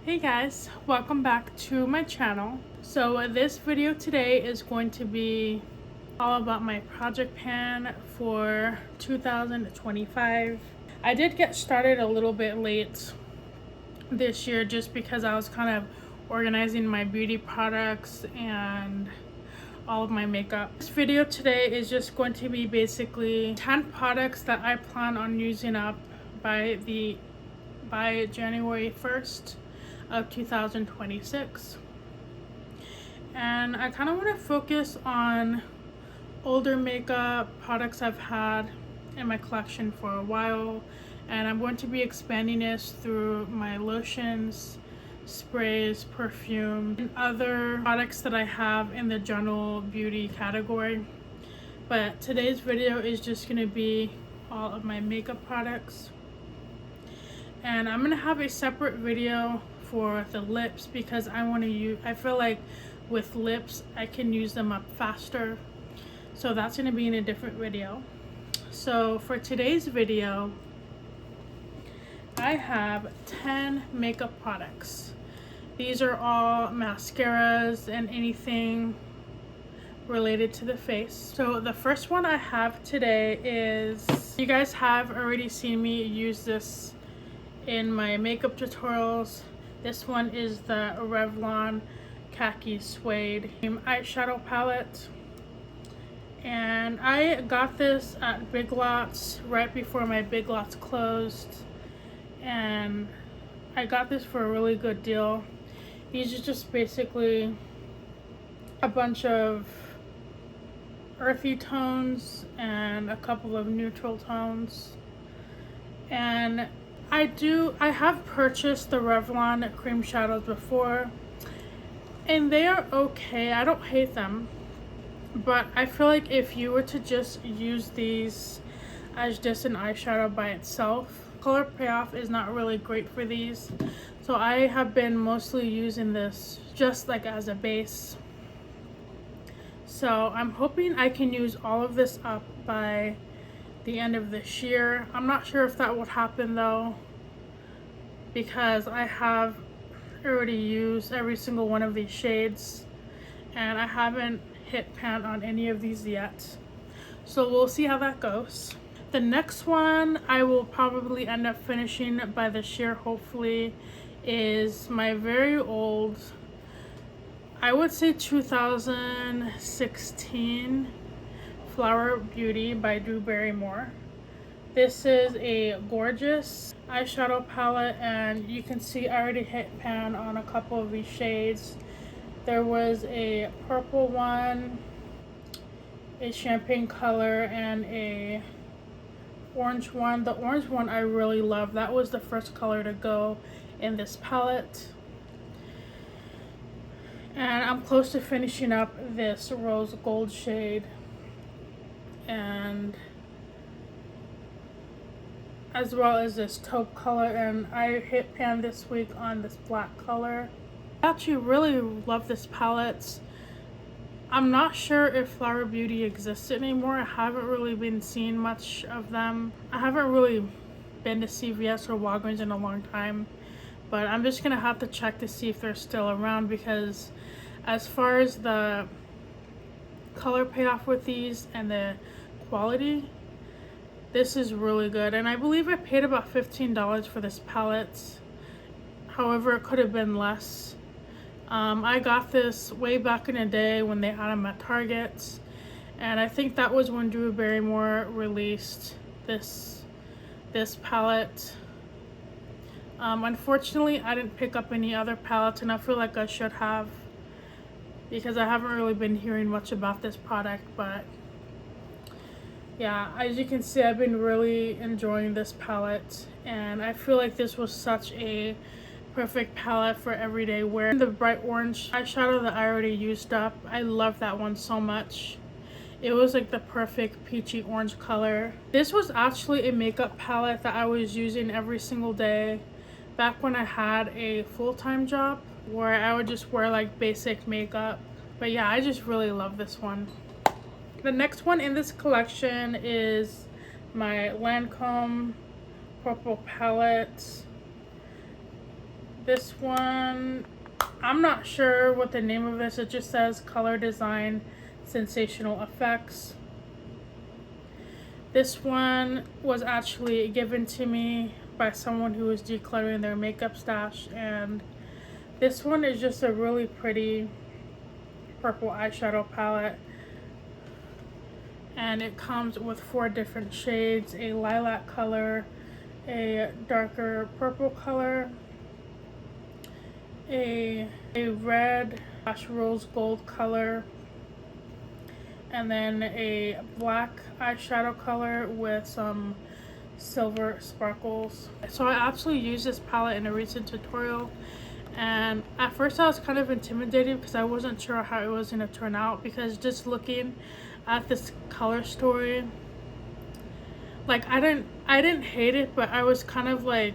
Hey guys, welcome back to my channel. So this video today is going to be all about my project pan for 2025. I did get started a little bit late this year just because I was kind of organizing my beauty products and all of my makeup. This video today is just going to be basically 10 products that I plan on using up by January 1st of 2026. And I kind of want to focus on older makeup products I've had in my collection for a while, and I'm going to be expanding this through my lotions, sprays, perfume, and other products that I have in the general beauty category. But today's video is just going to be all of my makeup products, and I'm gonna have a separate video for the lips because I feel like with lips I can use them up faster, so that's gonna be in a different video. So for today's video I have 10 makeup products. These are all mascaras and anything related to the face. So the first one I have today is, you guys have already seen me use this in my makeup tutorials. This one is the Revlon Khaki Suede eyeshadow palette, and I got this at Big Lots right before my Big Lots closed, and I got this for a really good deal. These are just basically a bunch of earthy tones and a couple of neutral tones, and I have purchased the Revlon cream shadows before, and they are okay. I don't hate them, but I feel like if you were to just use these as just an eyeshadow by itself, color payoff is not really great for these. So I have been mostly using this just like as a base. So I'm hoping I can use all of this up by the end of this year. I'm not sure if that would happen though, because I have already used every single one of these shades and I haven't hit pan on any of these yet. So we'll see how that goes. The next one I will probably end up finishing by this year, hopefully, is my very old, I would say 2016 Flower Beauty by Drew Barrymore. This is a gorgeous eyeshadow palette, and you can see I already hit pan on a couple of these shades. There was a purple one, a champagne color, and a orange one. The orange one I really love. That was the first color to go in this palette. And I'm close to finishing up this rose gold shade, and as well as this taupe color, and I hit pan this week on this black color. I actually really love this palette. I'm not sure if Flower Beauty exists anymore. I haven't really been seeing much of them. I haven't really been to CVS or Walgreens in a long time, but I'm just gonna have to check to see if they're still around, because as far as the color payoff with these and the quality, this is really good. And I believe I paid about $15 for this palette. However, it could have been less. I got this way back in the day when they had them at Target, and I think that was when Drew Barrymore released this palette. Unfortunately, I didn't pick up any other palettes, and I feel like I should have, because I haven't really been hearing much about this product. But yeah, as you can see, I've been really enjoying this palette, and I feel like this was such a perfect palette for everyday wear. The bright orange eyeshadow that I already used up, I love that one so much. It was like the perfect peachy orange color. This was actually a makeup palette that I was using every single day back when I had a full-time job where I would just wear like basic makeup. But yeah, I just really love this one. The next one in this collection is my Lancome purple palette. This one, I'm not sure what the name of this. It just says Color Design Sensational Effects. This one was actually given to me by someone who was decluttering their makeup stash, and this one is just a really pretty purple eyeshadow palette, and it comes with 4 different shades: a lilac color, a darker purple color, a red / rose gold color, and then a black eyeshadow color with some silver sparkles. So I actually used this palette in a recent tutorial, and at first I was kind of intimidated because I wasn't sure how it was going to turn out, because just looking at this color story, like I didn't hate it, but I was kind of like,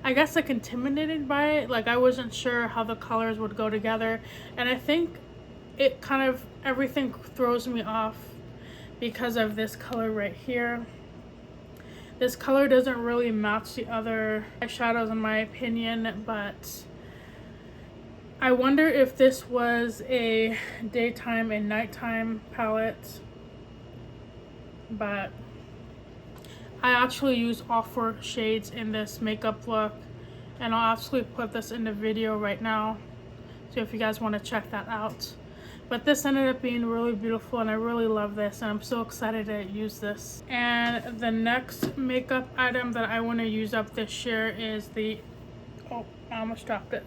I guess, like intimidated by it. Like I wasn't sure how the colors would go together, and I think it kind of, everything throws me off because of this color right here. This color doesn't really match the other eyeshadows in my opinion, but I wonder if this was a daytime and nighttime palette. But I actually use all 4 shades in this makeup look, and I'll actually put this in the video right now, so if you guys want to check that out. But this ended up being really beautiful, and I really love this, and I'm so excited to use this. And the next makeup item that I want to use up this year is the, oh, I almost dropped it,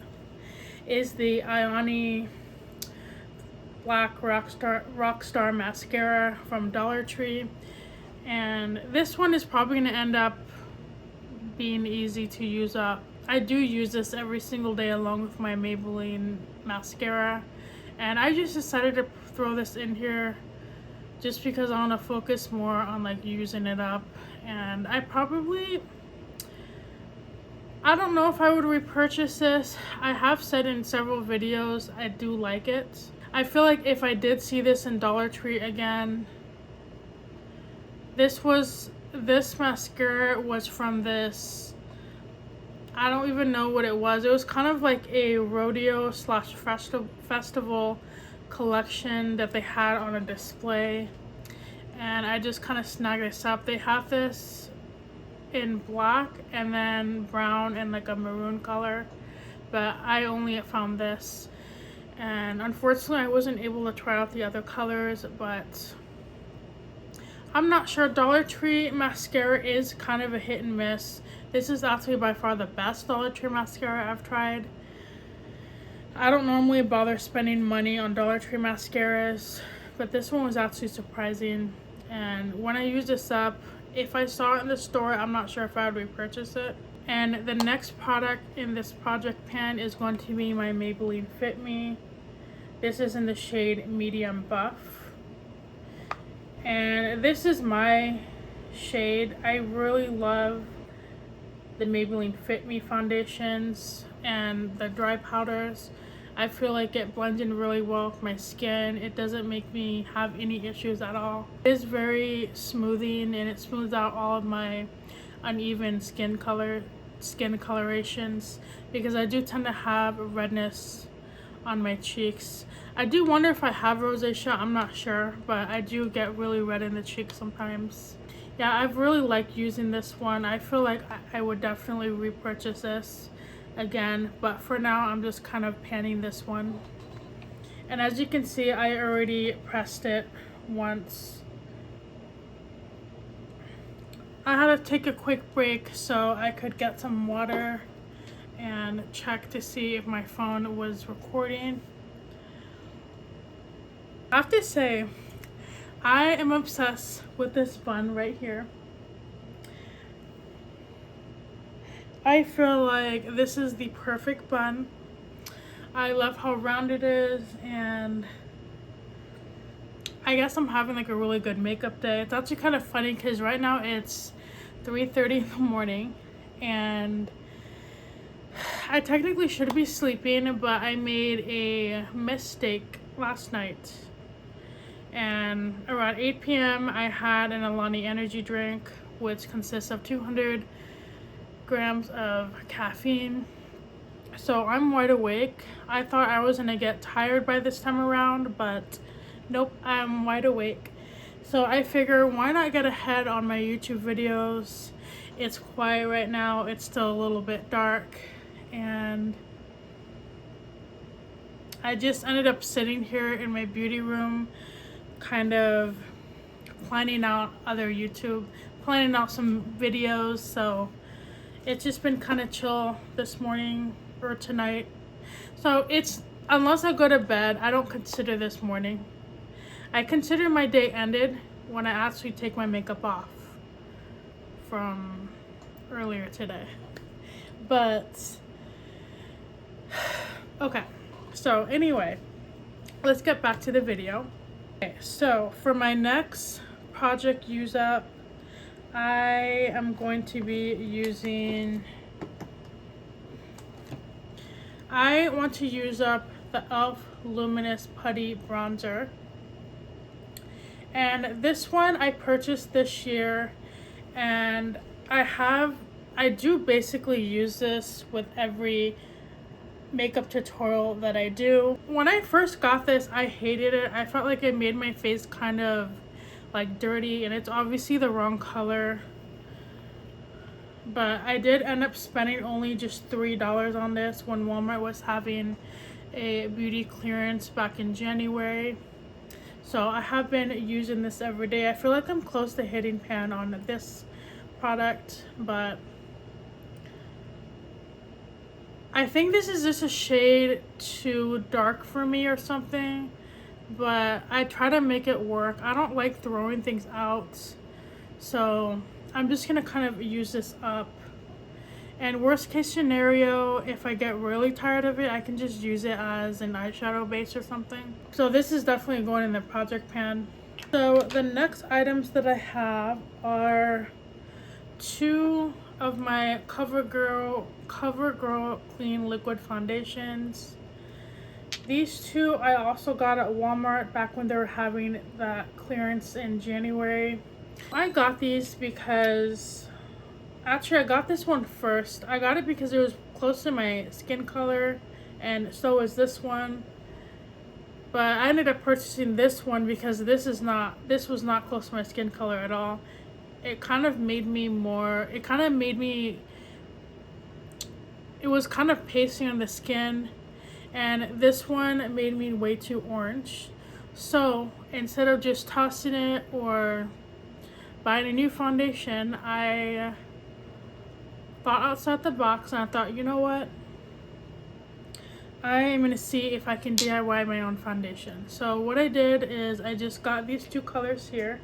is the Ioni Black Rockstar Mascara from Dollar Tree. And this one is probably going to end up being easy to use up. I do use this every single day along with my Maybelline mascara, and I just decided to throw this in here just because I want to focus more on like using it up. And I don't know if I would repurchase this. I have said in several videos I do like it. I feel like if I did see this in Dollar Tree again, this mascara was from this, I don't even know what it was. It was kind of like a rodeo / festival collection that they had on a display, and I just kind of snagged this up. They have this in black and then brown and like a maroon color, but I only found this, and unfortunately I wasn't able to try out the other colors. But I'm not sure. Dollar Tree mascara is kind of a hit and miss. This is actually by far the best Dollar Tree mascara I've tried. I don't normally bother spending money on Dollar Tree mascaras, but this one was actually surprising. And when I used this up, if I saw it in the store, I'm not sure if I would repurchase it. And the next product in this project pan is going to be my Maybelline Fit Me. This is in the shade Medium Buff. And this is my shade. I really love the Maybelline Fit Me foundations and the dry powders. I feel like it blends in really well with my skin. It doesn't make me have any issues at all. It is very smoothing, and it smooths out all of my uneven skin colorations, because I do tend to have redness on my cheeks. I do wonder if I have rosacea, I'm not sure, but I do get really red in the cheeks sometimes. Yeah, I've really liked using this one. I feel like I would definitely repurchase this again, but for now I'm just kind of panning this one. And as you can see, I already pressed it once. I had to take a quick break so I could get some water and check to see if my phone was recording. I have to say, I am obsessed with this bun right here. I feel like this is the perfect bun. I love how round it is, and I guess I'm having like a really good makeup day. It's actually kind of funny because right now it's 3:30 in the morning, and I technically should be sleeping, but I made a mistake last night. And around 8 p.m. I had an Ioni energy drink, which consists of 200 grams of caffeine. So I'm wide awake. I thought I was gonna get tired by this time around, but nope, I'm wide awake. So I figure, why not get ahead on my YouTube videos? It's quiet right now, it's still a little bit dark, and I just ended up sitting here in my beauty room, kind of planning out planning out some videos. So it's just been kind of chill this morning or tonight. So it's, unless I go to bed, I don't consider this morning. I consider my day ended when I actually take my makeup off from earlier today. But okay, so anyway, let's get back to the video. Okay, so for my next project use up, I am going to be using, I want to use up the e.l.f. Luminous Putty Bronzer. And this one I purchased this year, and I do basically use this with every makeup tutorial that I do. When I first got this, I hated it. I felt like it made my face kind of like dirty, and it's obviously the wrong color. But I did end up spending only just $3 on this when Walmart was having a beauty clearance back in January. So I have been using this every day. I feel like I'm close to hitting pan on this product, but I think this is just a shade too dark for me or something, but I try to make it work. I don't like throwing things out, so I'm just gonna kind of use this up. And worst case scenario, if I get really tired of it, I can just use it as an eyeshadow base or something. So this is definitely going in the project pan. So the next items that I have are two of my Covergirl Clean Liquid Foundations. These two I also got at Walmart back when they were having that clearance in January. I got these because, actually I got this one first. I got it because it was close to my skin color, and so is this one. But I ended up purchasing this one because this was not close to my skin color at all. It was kind of pasty on the skin, and this one made me way too orange. So instead of just tossing it or buying a new foundation, I thought outside the box, and I thought, you know what? I am gonna see if I can DIY my own foundation. So what I did is I just got these two colors here,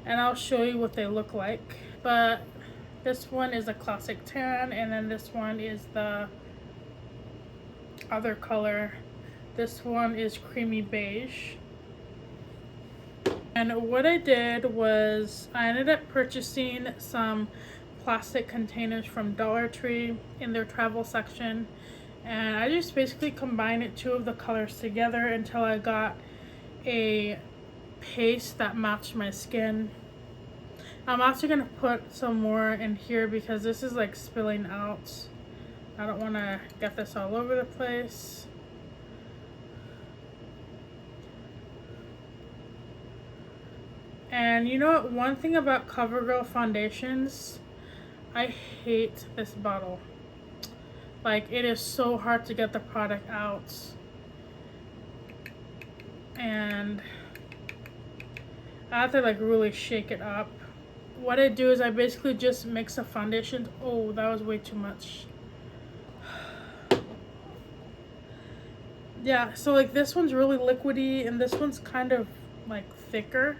and I'll show you what they look like. But this one is a classic tan, and then this one is the other color. This one is creamy beige. And what I did was I ended up purchasing some plastic containers from Dollar Tree in their travel section, and I just basically combined two of the colors together until I got a paste that matched my skin. I'm actually gonna put some more in here because this is like spilling out. I don't want to get this all over the place. And you know what, one thing about Covergirl foundations, I hate this bottle. Like, it is so hard to get the product out, and I have to like really shake it up. What I do is I basically just mix the foundation. Oh, that was way too much. Yeah, so like this one's really liquidy and this one's kind of like thicker.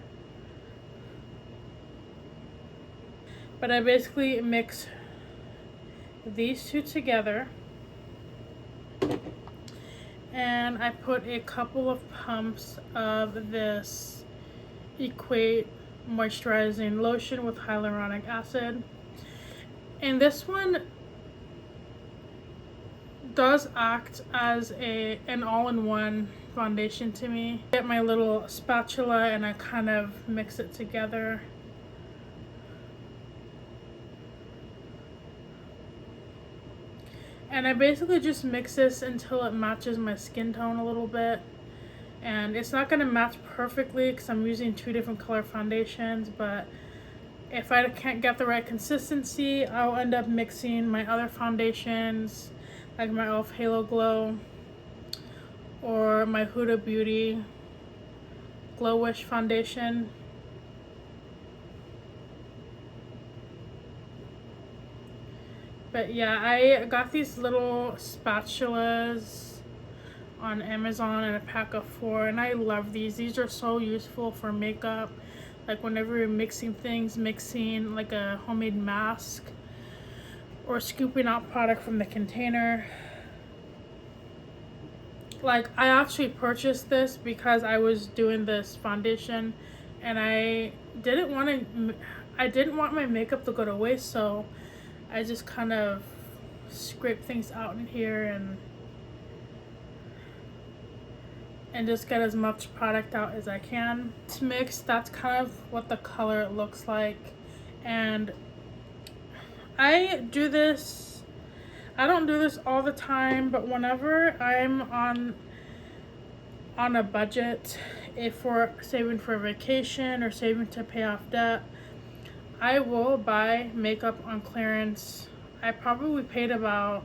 But I basically mix these two together, and I put a couple of pumps of this Equate moisturizing lotion with hyaluronic acid. And this one does act as an all-in-one foundation to me. I get my little spatula and I kind of mix it together. And And I basically just mix this until it matches my skin tone a little bit. And it's not going to match perfectly because I'm using 2 different color foundations, but if I can't get the right consistency, I'll end up mixing my other foundations, like my e.l.f. Halo Glow or my Huda Beauty Glow Wish foundation. But yeah, I got these little spatulas on Amazon in a pack of 4, and I love these. These are so useful for makeup. Like whenever you're mixing things, mixing like a homemade mask or scooping out product from the container. Like I actually purchased this because I was doing this foundation and I didn't want my makeup to go to waste, so I just kind of scrape things out in here and just get as much product out as I can. To mix, that's kind of what the color looks like. And I do this, I don't do this all the time, but whenever I'm on a budget, if we're saving for a vacation or saving to pay off debt, I will buy makeup on clearance. I probably paid about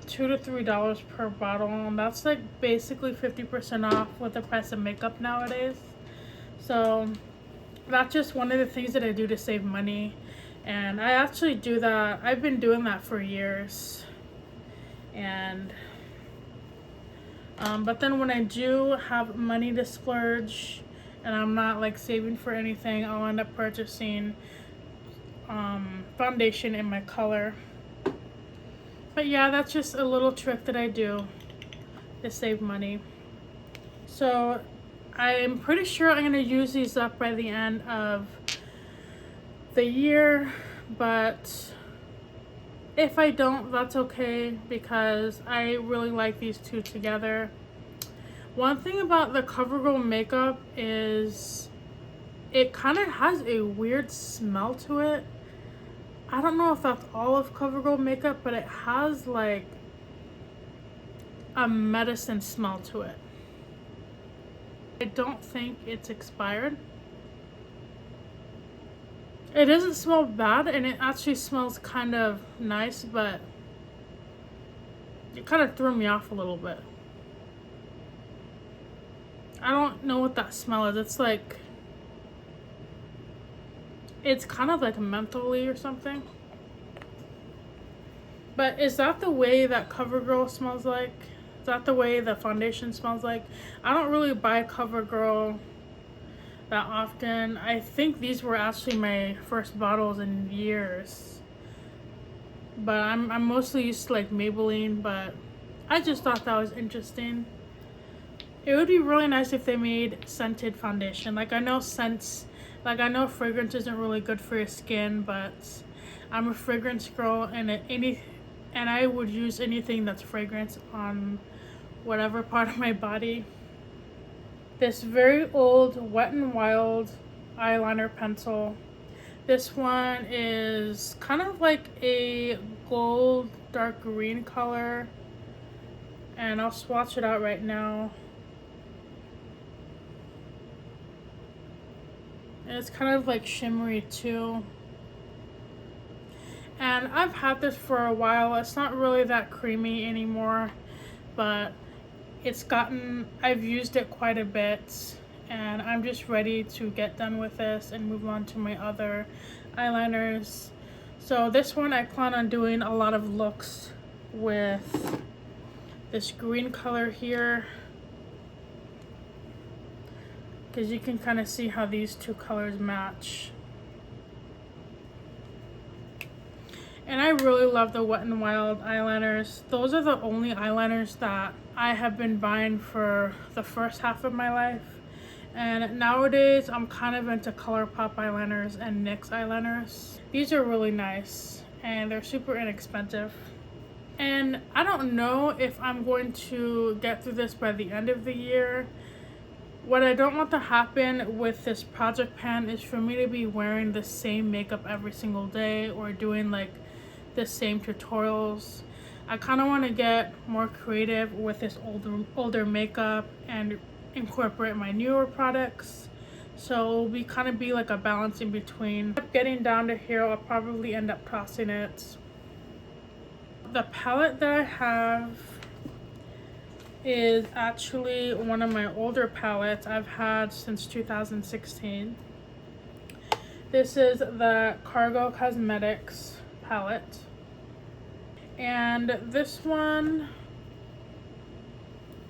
$2 to $3 per bottle, and that's like basically 50% off with the price of makeup nowadays. So that's just one of the things that I do to save money, and I actually do that. I've been doing that for years. And but then when I do have money to splurge and I'm not like saving for anything, I'll end up purchasing foundation in my color. But yeah, that's just a little trick that I do to save money. So I'm pretty sure I'm going to use these up by the end of the year, but if I don't, that's okay because I really like these two together. One thing about the Covergirl makeup is it kind of has a weird smell to it. I don't know if that's all of Covergirl makeup, but it has like a medicine smell to it. I don't think it's expired. It doesn't smell bad, and it actually smells kind of nice, but it kind of threw me off a little bit. I don't know what that smell is. It's like, it's kind of like mentholy or something. But is that the way that Covergirl smells like? Is that the way the foundation smells like? I don't really buy Covergirl that often. I think these were actually my first bottles in years. But I'm mostly used to like Maybelline, but I just thought that was interesting. It would be really nice if they made scented foundation. Like I know scents, like I know fragrance isn't really good for your skin, but I'm a fragrance girl, and I would use anything that's fragrance on whatever part of my body. This very old Wet n Wild eyeliner pencil. This one is kind of like a gold dark green color, and I'll swatch it out right now. And it's kind of like shimmery too. And I've had this for a while. It's not really that creamy anymore, but I've used it quite a bit, and I'm just ready to get done with this and move on to my other eyeliners. So this one I plan on doing a lot of looks with this green color here, because you can kind of see how these two colors match. And I really love the Wet n Wild eyeliners. Those are the only eyeliners that I have been buying for the first half of my life. And nowadays I'm kind of into ColourPop eyeliners and NYX eyeliners. These are really nice and they're super inexpensive. And I don't know if I'm going to get through this by the end of the year. What I don't want to happen with this project pan is for me to be wearing the same makeup every single day, or doing like the same tutorials. I kind of want to get more creative with this older makeup and incorporate my newer products. So it'll be kind of be like a balance in between. Getting down to here, I'll probably end up tossing it. The palette that I have is actually one of my older palettes I've had since 2016. This is the Cargo Cosmetics palette. And this one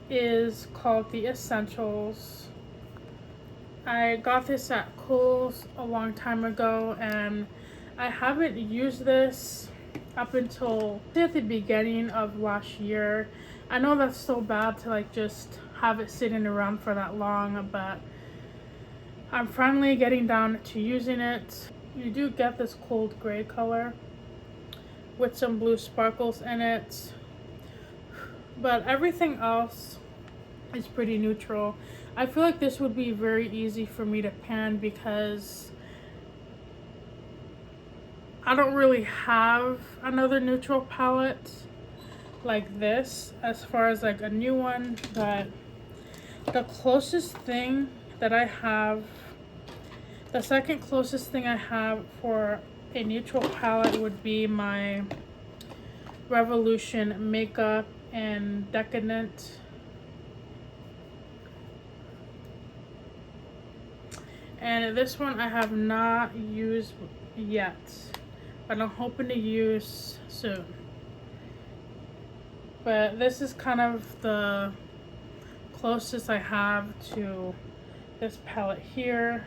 is called the Essentials. I got this at Kohl's a long time ago, and I haven't used this up until at the beginning of last year. I know that's so bad to like just have it sitting around for that long, but I'm finally getting down to using it. You do get this cold gray color with some blue sparkles in it, but everything else is pretty neutral. I feel like this would be very easy for me to pan because I don't really have another neutral palette like this as far as like a new one, but the closest thing that I have, the second closest thing I have for a neutral palette would be my Revolution Makeup and Decadent. And this one I have not used yet, but I'm hoping to use soon. But this is kind of the closest I have to this palette here.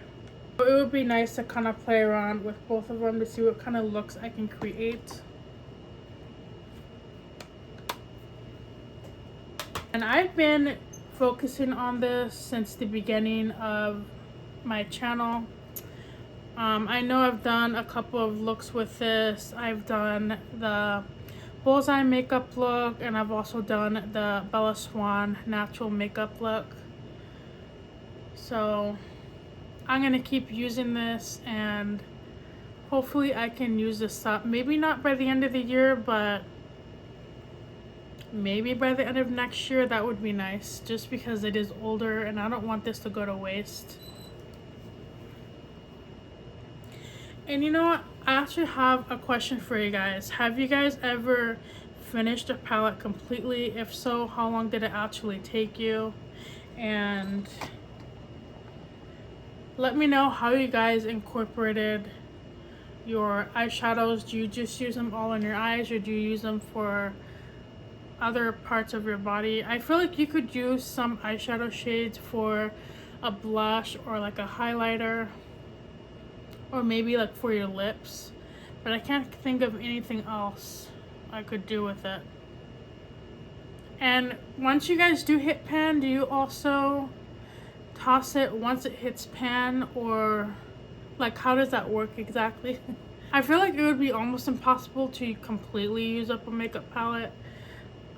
It would be nice to kind of play around with both of them to see what kind of looks I can create. And I've been focusing on this since the beginning of my channel. I know I've done a couple of looks with this. I've done the bullseye makeup look, and I've also done the Bella Swan natural makeup look. So I'm gonna keep using this, and hopefully I can use this up. Maybe not by the end of the year, but maybe by the end of next year. That would be nice, just because it is older and I don't want this to go to waste. And you know what? I actually have a question for you guys. Have you guys ever finished a palette completely? If so, how long did it actually take you? And let me know how you guys incorporated your eyeshadows. Do you just use them all on your eyes, or do you use them for other parts of your body? I feel like you could use some eyeshadow shades for a blush or like a highlighter, or maybe like for your lips, but I can't think of anything else I could do with it. And once you guys do hit pan, do you also toss it once it hits pan, or like how does that work exactly? I feel like it would be almost impossible to completely use up a makeup palette.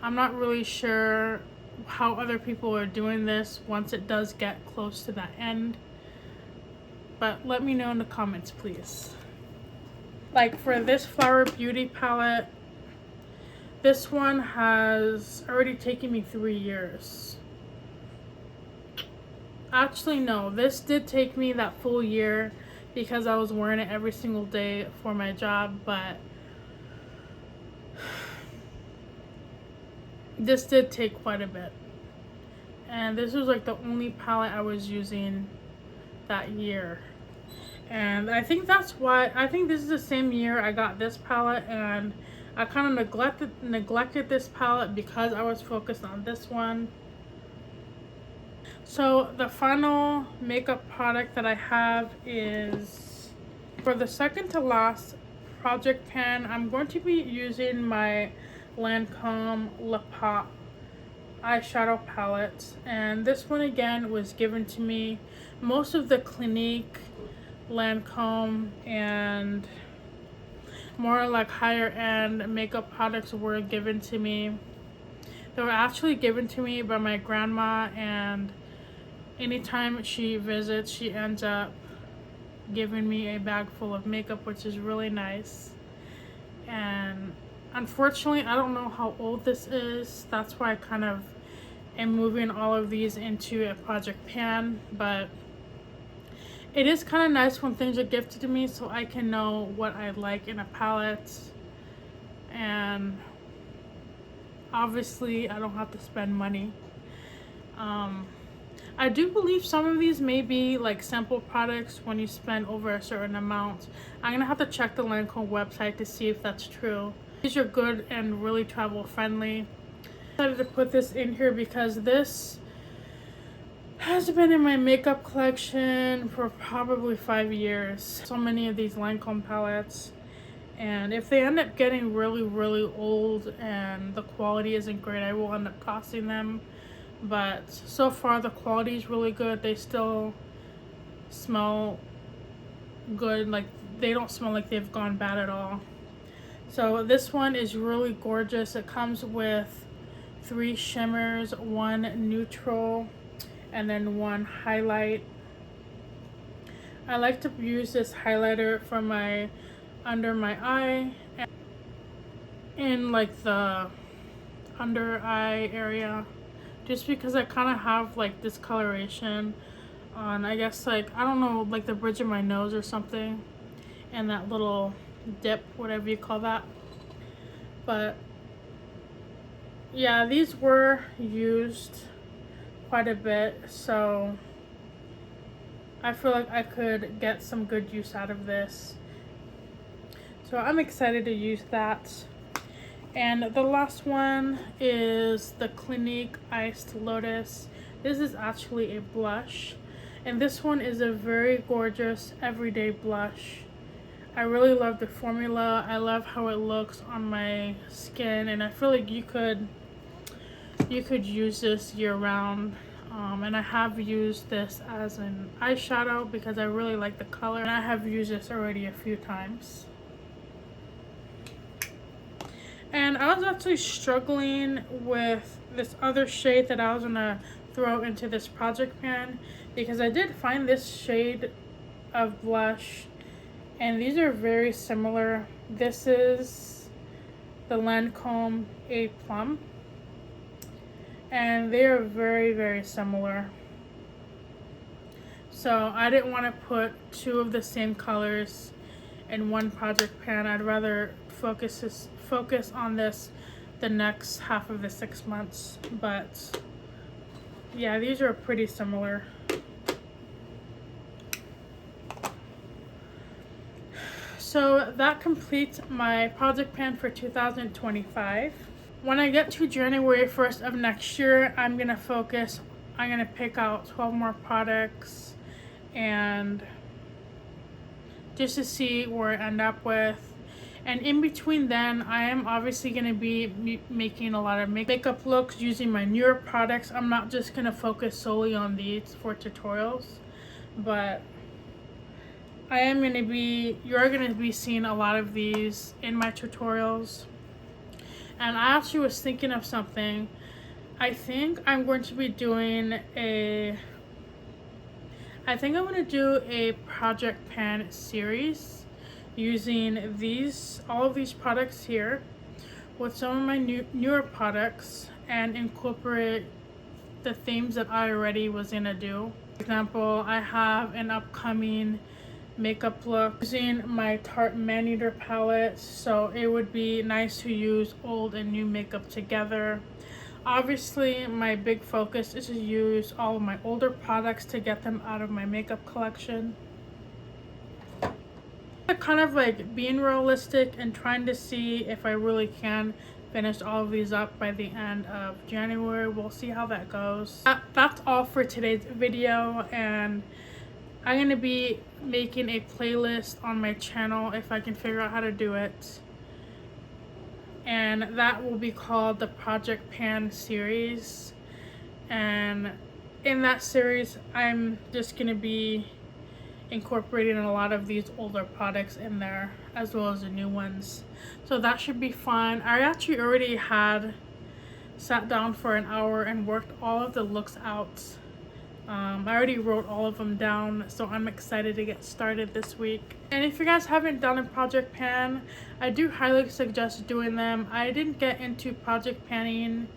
I'm not really sure how other people are doing this once it does get close to that end, but let me know in the comments, please. Like for this Flower Beauty palette, this one has already taken me 3 years. Actually, no, this did take me that full year because I was wearing it every single day for my job, but this did take quite a bit. And this was like the only palette I was using that year. And I think that's why, I think this is the same year I got this palette, and I kind of neglected this palette because I was focused on this one. So the final makeup product that I have is, for the second to last project pan, I'm going to be using my Lancome Le Pot eyeshadow palette. And this one again was given to me. Most of the Clinique, Lancome, and more like higher end makeup products were given to me. They were actually given to me by my grandma, and anytime she visits, she ends up giving me a bag full of makeup, which is really nice. and unfortunately I don't know how old this is. That's why I kind of am moving all of these into a project pan, but it is kind of nice when things are gifted to me so I can know what I like in a palette, and obviously I don't have to spend money. I do believe some of these may be like sample products when you spend over a certain amount. I'm gonna have to check the Lancome website to see if that's true. These are good and really travel friendly. I decided to put this in here because this has been in my makeup collection for probably 5 years. So many of these Lancome palettes, and if they end up getting really old and the quality isn't great, I will end up tossing them. But so far the quality is really good. They still smell good, like they don't smell like they've gone bad at all. So this one is really gorgeous. It comes with 3 shimmers, 1 neutral, and then 1 highlight. I like to use this highlighter for my under my eye and in like the under eye area, just because I kind of have like discoloration on, I guess, like, I don't know, like the bridge of my nose or something, and that little dip, whatever you call that. But yeah, these were used quite a bit, so I feel like I could get some good use out of this. So I'm excited to use that. And the last one is the Clinique Iced Lotus. This is actually a blush, and this one is a very gorgeous everyday blush. I really love the formula. I love how it looks on my skin, and I feel like you could use this year round. And I have used this as an eyeshadow because I really like the color, and I have used this already a few times. And I was actually struggling with this other shade that I was gonna throw into this project pan, because I did find this shade of blush, and these are very similar. This is the Lancome A Plum, and they are very similar. So I didn't want to put 2 of the same colors in one project pan. I'd rather focus on this the next half of the 6 months. But yeah, these are pretty similar. So that completes my project pan for 2025. When I get to January 1st of next year, I'm gonna pick out 12 more products and just to see where I end up with. And in between then, I am obviously going to be making a lot of makeup looks using my newer products. I'm not just going to focus solely on these for tutorials, but you're going to be seeing a lot of these in my tutorials. And I actually was thinking of something. I think I'm going to do a project pan series using all of these products here with some of my newer products, and incorporate the themes that I already was gonna do. For example, I have an upcoming makeup look using my Tarte Man Eater palette, so it would be nice to use old and new makeup together. Obviously, my big focus is to use all of my older products to get them out of my makeup collection. Kind of like being realistic and trying to see if I really can finish all of these up by the end of January. We'll see how that goes. That's all for today's video, and I'm going to be making a playlist on my channel if I can figure out how to do it. And that will be called the Project Pan series. And in that series, I'm just going to be incorporating a lot of these older products in there, as well as the new ones. So that should be fun. I actually already had sat down for an hour and worked all of the looks out I already wrote all of them down, so I'm excited to get started this week. And if you guys haven't done a project pan, I do highly suggest doing them. I didn't get into project panning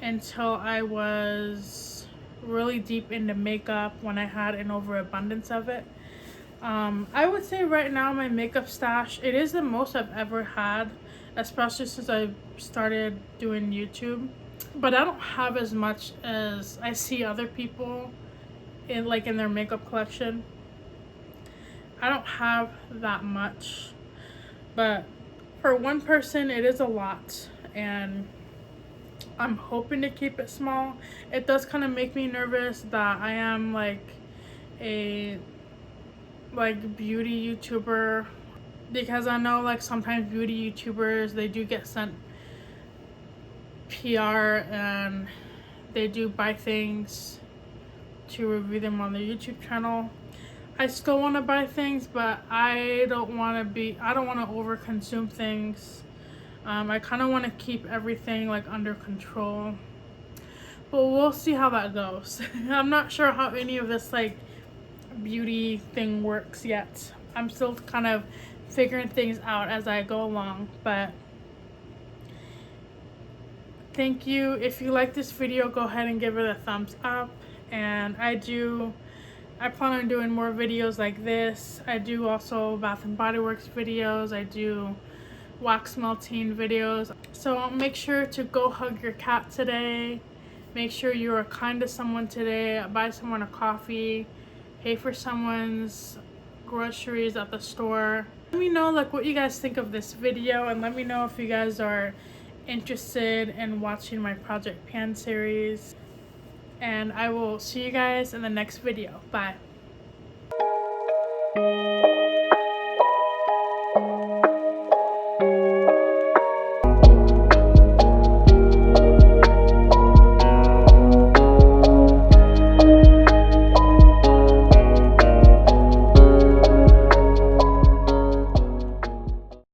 until I was really deep into makeup, when I had an overabundance of it. I would say right now my makeup stash, it is the most I've ever had, especially since I started doing YouTube. But I don't have as much as I see other people in their makeup collection. I don't have that much, but for one person it is a lot, and I'm hoping to keep it small. It does kind of make me nervous that I am a beauty YouTuber, because I know sometimes beauty YouTubers, they do get sent PR and they do buy things to review them on their YouTube channel. I still want to buy things, but I don't want to overconsume things. I kind of want to keep everything under control, but we'll see how that goes. I'm not sure how any of this beauty thing works yet. I'm still kind of figuring things out as I go along, but thank you. If you like this video, go ahead and give it a thumbs up. And I plan on doing more videos like this. I do also Bath and Body Works videos. I do wax melting videos. So make sure to go hug your cat today. Make sure you are kind to someone today. Buy someone a coffee. Pay for someone's groceries at the store. Let me know what you guys think of this video, and let me know if you guys are interested in watching my Project Pan series. And I will see you guys in the next video. Bye.